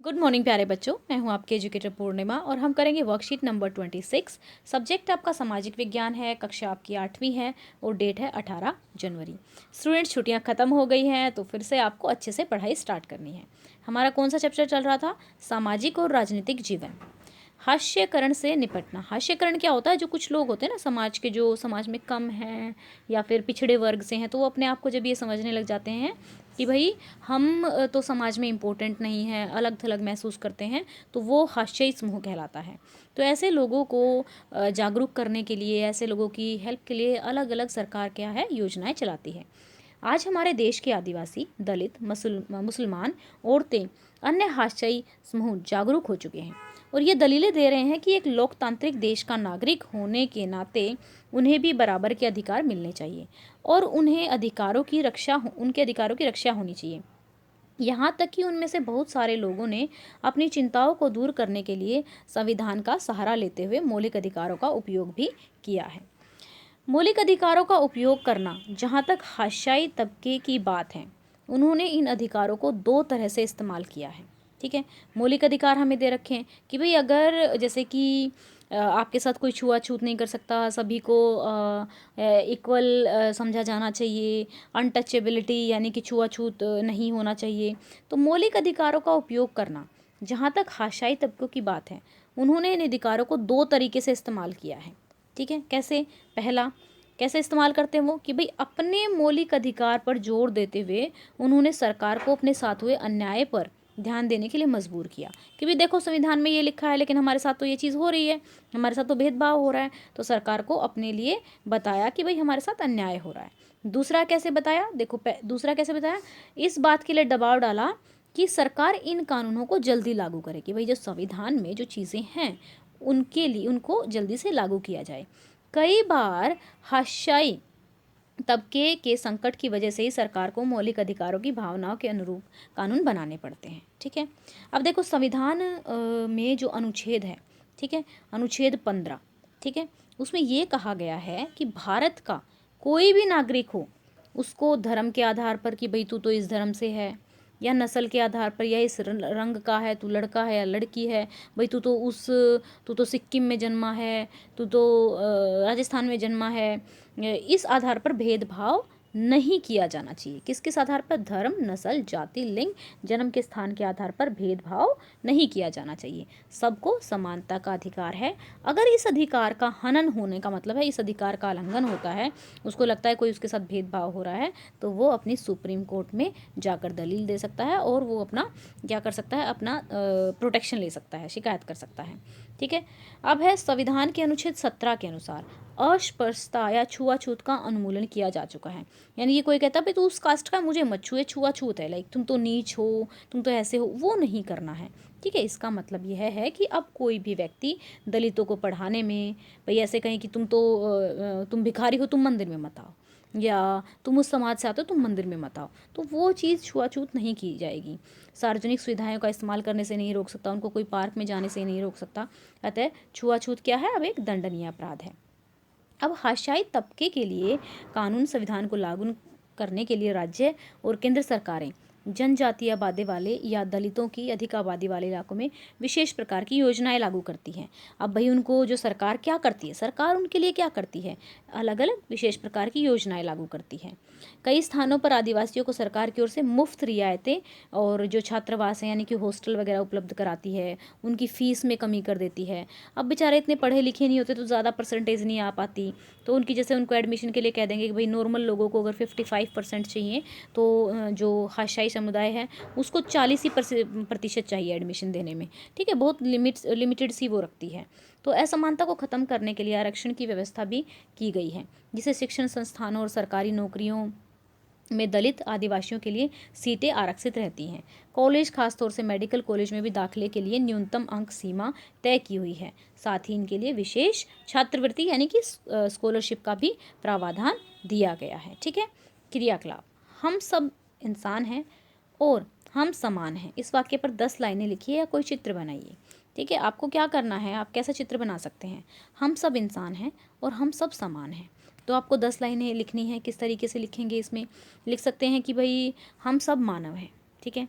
Good morning प्यारे बच्चों, मैं हूं आपके एजुकेटर पूर्णिमा और हम करेंगे वर्कशीट नंबर 26। सब्जेक्ट आपका सामाजिक विज्ञान है, कक्षा आपकी 8वीं है और डेट है 18 जनवरी। स्टूडेंट्स, छुट्टियां खत्म हो गई हैं तो फिर से आपको अच्छे से पढ़ाई स्टार्ट करनी है। हमारा कौन सा चैप्टर चल रहा था? सामाजिक और राजनीतिक जीवन। हास्यकरण से निपटना। हास्यकरण क्या होता है? जो कुछ लोग होते हैं ना समाज के, जो समाज में कम हैं या फिर पिछड़े वर्ग से हैं, तो वो अपने आप को जब ये समझने लग जाते हैं कि भाई हम तो समाज में इम्पोर्टेंट नहीं है, अलग थलग महसूस करते हैं, तो वो हास्यई समूह कहलाता है। तो ऐसे लोगों को जागरूक करने के लिए, ऐसे लोगों की हेल्प के लिए अलग अलग सरकार क्या है, योजनाएं चलाती है। आज हमारे देश के आदिवासी, दलित, मुसलमान, औरतें, अन्य हास्यई समूह जागरूक हो चुके हैं और ये दलीलें दे रहे हैं कि एक लोकतांत्रिक देश का नागरिक होने के नाते उन्हें भी बराबर के अधिकार मिलने चाहिए और उन्हें उनके अधिकारों की रक्षा होनी चाहिए। यहाँ तक कि उनमें से बहुत सारे लोगों ने अपनी चिंताओं को दूर करने के लिए संविधान का सहारा लेते हुए मौलिक अधिकारों का उपयोग भी किया है। मौलिक अधिकारों का उपयोग करना, जहाँ तक हाशियाई तबके की बात है, उन्होंने इन अधिकारों को दो तरह से इस्तेमाल किया है। ठीक है, मौलिक अधिकार हमें दे रखे हैं कि भाई अगर जैसे कि आपके साथ कोई छुआछूत नहीं कर सकता, सभी को इक्वल समझा जाना चाहिए, अनटचेबिलिटी यानी कि छुआछूत नहीं होना चाहिए। तो मौलिक अधिकारों का उपयोग करना, जहाँ तक हाशियाई तबकों की बात है, उन्होंने इन अधिकारों को दो तरीके से इस्तेमाल किया है। ठीक है, कैसे? पहला, कैसे इस्तेमाल करते हैं वो कि भाई अपने मौलिक अधिकार पर जोर देते हुए उन्होंने सरकार को अपने साथ हुए अन्याय पर ध्यान देने के लिए मजबूर किया कि भाई देखो, संविधान में ये लिखा है लेकिन हमारे साथ तो ये चीज़ हो रही है, हमारे साथ तो भेदभाव हो रहा है। तो सरकार को अपने लिए बताया कि भाई हमारे साथ अन्याय हो रहा है। दूसरा कैसे बताया? देखो, दूसरा कैसे बताया? इस बात के लिए दबाव डाला कि सरकार इन कानूनों को जल्दी लागू करे कि भाई जो संविधान में जो चीज़ें हैं उनके लिए उनको जल्दी से लागू किया जाए। कई बार हाशियाई तबके के संकट की वजह से ही सरकार को मौलिक अधिकारों की भावनाओं के अनुरूप कानून बनाने पड़ते हैं। ठीक है, अब देखो संविधान में जो अनुच्छेद है, ठीक है, अनुच्छेद 15, ठीक है, उसमें ये कहा गया है कि भारत का कोई भी नागरिक हो, उसको धर्म के आधार पर कि भाई तू तो इस धर्म से है, या नस्ल के आधार पर, या इस रंग का है, तू लड़का है या लड़की है, भाई तू तो सिक्किम में जन्मा है, तू तो राजस्थान में जन्मा है, इस आधार पर भेदभाव नहीं किया जाना चाहिए। किस किस आधार पर? धर्म, नस्ल, जाति, लिंग, जन्म के स्थान के आधार पर भेदभाव नहीं किया जाना चाहिए। सबको समानता का अधिकार है। अगर इस अधिकार का हनन होने का मतलब है, इस अधिकार का उल्लंघन होता है, उसको लगता है कोई उसके साथ भेदभाव हो रहा है, तो वो अपनी सुप्रीम कोर्ट में जाकर दलील दे सकता है और वो अपना क्या कर सकता है, अपना प्रोटेक्शन ले सकता है, शिकायत कर सकता है। ठीक है, अब है संविधान के अनुच्छेद 17 के अनुसार अस्पृश्यता या छुआछूत का उन्मूलन किया जा चुका है। यानी कि कोई कहता है भाई तू उस कास्ट का, मुझे मत छुए, छुआछूत है, लाइक तुम तो नीच हो, तुम तो ऐसे हो, वो नहीं करना है। ठीक है, इसका मतलब यह है कि अब कोई भी व्यक्ति दलितों को पढ़ाने में भाई ऐसे कहें कि तुम भिखारी हो, तुम मंदिर में मत आओ, या तुम उस समाज से आते हो, तुम मंदिर में मत आओ, तो वो चीज़ छुआछूत नहीं की जाएगी। सार्वजनिक सुविधाओं का इस्तेमाल करने से नहीं रोक सकता, उनको कोई पार्क में जाने से नहीं रोक सकता। अतः छुआछूत क्या है? अब एक दंडनीय अपराध है। अब हाशियाई तबके के लिए कानून, संविधान को लागू करने के लिए राज्य और केंद्र सरकारें जनजातीय आबादी वाले या दलितों की अधिक आबादी वाले इलाकों में विशेष प्रकार की योजनाएं लागू करती हैं। अब भाई उनको जो सरकार क्या करती है, सरकार उनके लिए क्या करती है? अलग अलग विशेष प्रकार की योजनाएं लागू करती है। कई स्थानों पर आदिवासियों को सरकार की ओर से मुफ्त रियायतें और जो छात्रावास हैं यानी कि हॉस्टल वगैरह उपलब्ध कराती है, उनकी फ़ीस में कमी कर देती है। अब बेचारे इतने पढ़े लिखे नहीं होते तो ज़्यादा परसेंटेज नहीं आ पाती, तो उनकी जैसे उनको एडमिशन के लिए कह देंगे कि भाई नॉर्मल लोगों को अगर 55% चाहिए तो जो हाशियाई समुदाय है उसको 40 ही प्रतिशत चाहिए एडमिशन देने में। ठीक है, बहुत लिमिटेड सी वो रखती है। तो असमानता को ख़त्म करने के लिए आरक्षण की व्यवस्था भी की गई है, जिसे शिक्षण संस्थानों और सरकारी नौकरियों में दलित आदिवासियों के लिए सीटें आरक्षित रहती हैं। कॉलेज, खासतौर से मेडिकल कॉलेज में भी दाखिले के लिए न्यूनतम अंक सीमा तय की हुई है। साथ ही इनके लिए विशेष छात्रवृत्ति यानी कि स्कॉलरशिप का भी प्रावधान दिया गया है। ठीक है, क्रियाकलाप। हम सब इंसान हैं और हम समान हैं। इस वाक्य पर 10 लाइनें लिखिए या कोई चित्र बनाइए। ठीक है, आपको क्या करना है, आप कैसा चित्र बना सकते हैं? हम सब इंसान हैं और हम सब समान हैं। तो आपको 10 लाइनें लिखनी है। किस तरीके से लिखेंगे? इसमें लिख सकते हैं कि भाई हम सब मानव हैं। ठीक है,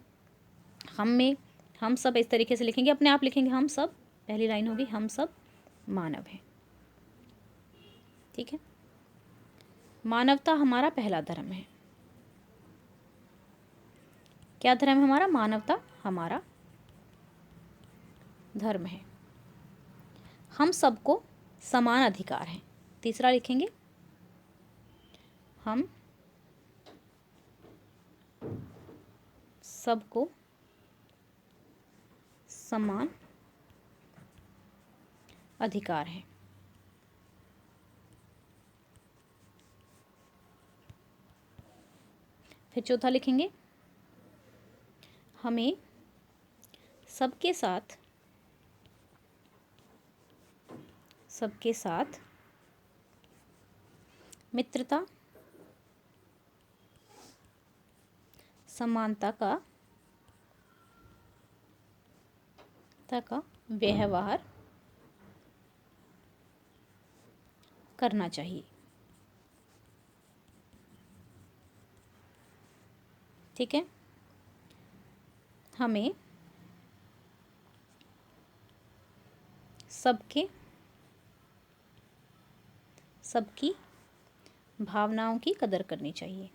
हम में हम सब इस तरीके से लिखेंगे, अपने आप लिखेंगे हम सब, पहली लाइन होगी हम सब मानव हैं। ठीक है, मानवता हमारा पहला धर्म है। क्या धर्म है हमारा? मानवता हमारा धर्म है। हम सबको समान अधिकार हैं। तीसरा लिखेंगे हम सबको समान अधिकार है। फिर चौथा लिखेंगे हमें सबके साथ मित्रता, समानता का व्यवहार करना चाहिए। ठीक है, हमें सबकी भावनाओं की कदर करनी चाहिए।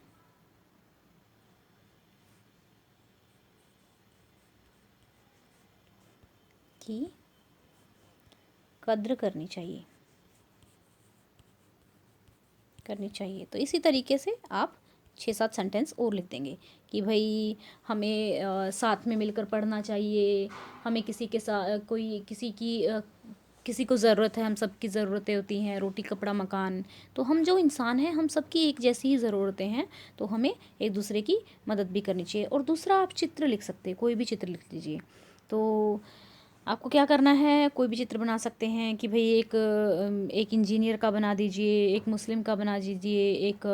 की कद्र करनी चाहिए। तो इसी तरीके से आप 6-7 सेंटेंस और लिख देंगे कि भाई हमें साथ में मिलकर पढ़ना चाहिए, हमें किसी के साथ किसी को ज़रूरत है, हम सब की ज़रूरतें होती हैं, रोटी कपड़ा मकान, तो हम जो इंसान हैं हम सब की एक जैसी ही ज़रूरतें हैं, तो हमें एक दूसरे की मदद भी करनी चाहिए। और दूसरा आप चित्र लिख सकते हैं, कोई भी चित्र लिख लीजिए। तो आपको क्या करना है, कोई भी चित्र बना सकते हैं कि भाई एक इंजीनियर का बना दीजिए, एक मुस्लिम का बना दीजिए, एक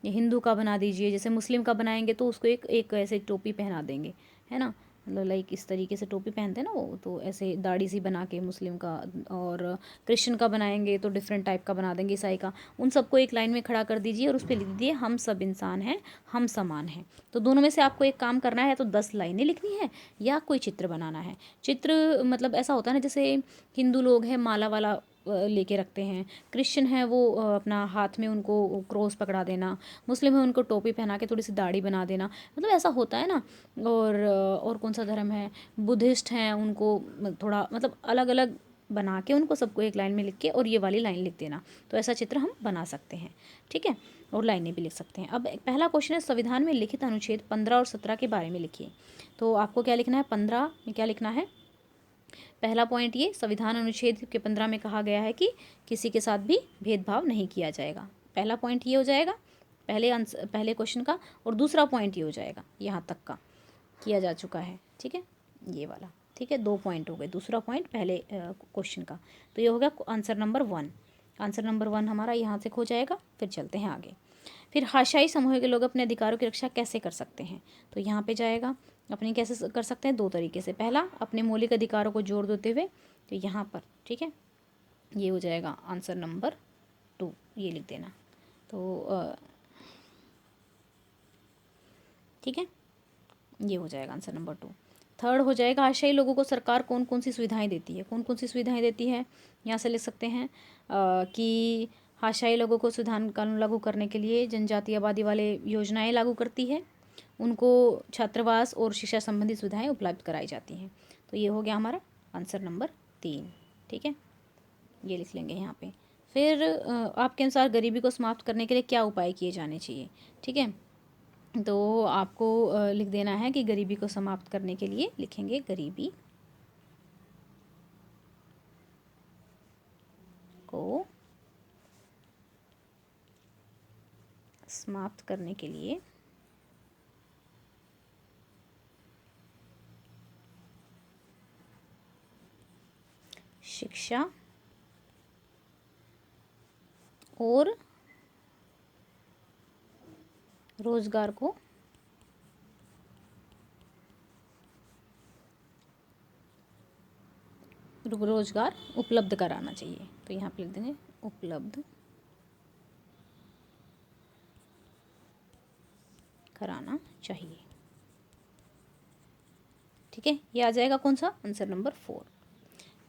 हिंदू का बना दीजिए। जैसे मुस्लिम का बनाएंगे तो उसको एक ऐसे टोपी पहना देंगे, है ना, मतलब लाइक इस तरीके से टोपी पहनते हैं ना वो, तो ऐसे दाढ़ी सी बना के मुस्लिम का। और क्रिश्चियन का बनाएंगे तो डिफरेंट टाइप का बना देंगे, ईसाई का। उन सबको एक लाइन में खड़ा कर दीजिए और उस पर लिख दीजिए हम सब इंसान हैं, हम समान हैं। तो दोनों में से आपको एक काम करना है, तो 10 लाइनें लिखनी है या कोई चित्र बनाना है। चित्र मतलब ऐसा होता है ना, जैसे हिंदू लोग हैं माला वाला लेके रखते हैं, क्रिश्चियन है वो अपना हाथ में उनको क्रॉस पकड़ा देना, मुस्लिम है उनको टोपी पहना के थोड़ी सी दाढ़ी बना देना, मतलब ऐसा होता है ना। और कौन सा धर्म है, बुद्धिस्ट हैं, उनको थोड़ा मतलब अलग अलग बना के उनको सबको एक लाइन में लिख के और ये वाली लाइन लिख देना। तो ऐसा चित्र हम बना सकते हैं। ठीक है, और लाइनें भी लिख सकते हैं। अब पहला क्वेश्चन है, संविधान में लिखित अनुच्छेद 15 और 17 के बारे में लिखिए। तो आपको क्या लिखना है, 15 में क्या लिखना है, पहला पॉइंट ये, संविधान अनुच्छेद के 15 में कहा गया है कि किसी के साथ भी भेदभाव नहीं किया जाएगा। पहला पॉइंट ये हो जाएगा पहले क्वेश्चन का। और दूसरा पॉइंट ये हो जाएगा, यहाँ तक का किया जा चुका है। ठीक है, ये वाला। ठीक है, 2 पॉइंट हो गए, दूसरा पॉइंट पहले क्वेश्चन का। तो ये हो गया आंसर नंबर 1। आंसर नंबर 1 हमारा यहाँ से खो जाएगा। फिर चलते हैं आगे। फिर हाशियाई समूह के लोग अपने अधिकारों की रक्षा कैसे कर सकते हैं? तो यहाँ पे जाएगा, अपनी कैसे कर सकते हैं, 2 तरीके से। पहला, अपने मौलिक अधिकारों को जोर देते हुए, तो यहाँ पर ठीक है, ये हो जाएगा आंसर नंबर 2, ये लिख देना। तो ठीक है, ये हो जाएगा आंसर नंबर 2। थर्ड हो जाएगा, आशाई लोगों को सरकार कौन कौन सी सुविधाएं देती है? कौन कौन सी सुविधाएं देती है, यहाँ से लिख सकते हैं कि आशाई लोगों को संविधान कानून लागू करने के लिए जनजातीय आबादी वाले योजनाएं लागू करती है, उनको छात्रावास और शिक्षा संबंधी सुविधाएं उपलब्ध कराई जाती हैं। तो ये हो गया हमारा आंसर नंबर 3। ठीक है, ये लिख लेंगे यहाँ पे। फिर आपके अनुसार गरीबी को समाप्त करने के लिए क्या उपाय किए जाने चाहिए? ठीक है, तो आपको लिख देना है कि गरीबी को समाप्त करने के लिए लिखेंगे गरीबी को समाप्त करने के लिए शिक्षा और रोजगार को रोजगार उपलब्ध कराना चाहिए। तो यहाँ पे लिख देंगे उपलब्ध कराना चाहिए। ठीक है, ये आ जाएगा कौन सा, आंसर नंबर 4।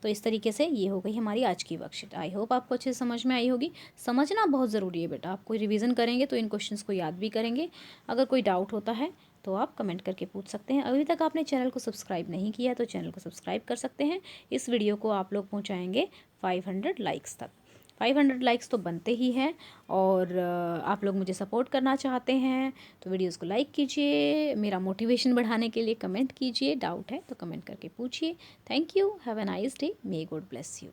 तो इस तरीके से ये हो गई हमारी आज की वर्कशीट। आई होप आपको अच्छे से समझ में आई होगी। समझना बहुत ज़रूरी है बेटा, आप कोई रिवीजन करेंगे तो इन क्वेश्चंस को याद भी करेंगे। अगर कोई डाउट होता है तो आप कमेंट करके पूछ सकते हैं। अभी तक आपने चैनल को सब्सक्राइब नहीं किया तो चैनल को सब्सक्राइब कर सकते हैं। इस वीडियो को आप लोग पहुँचाएँगे 500 लाइक्स तक। 500 लाइक्स तो बनते ही हैं, और आप लोग मुझे सपोर्ट करना चाहते हैं तो वीडियोस को लाइक कीजिए, मेरा मोटिवेशन बढ़ाने के लिए कमेंट कीजिए, डाउट है तो कमेंट करके पूछिए। Thank you, have a nice day, may God bless you.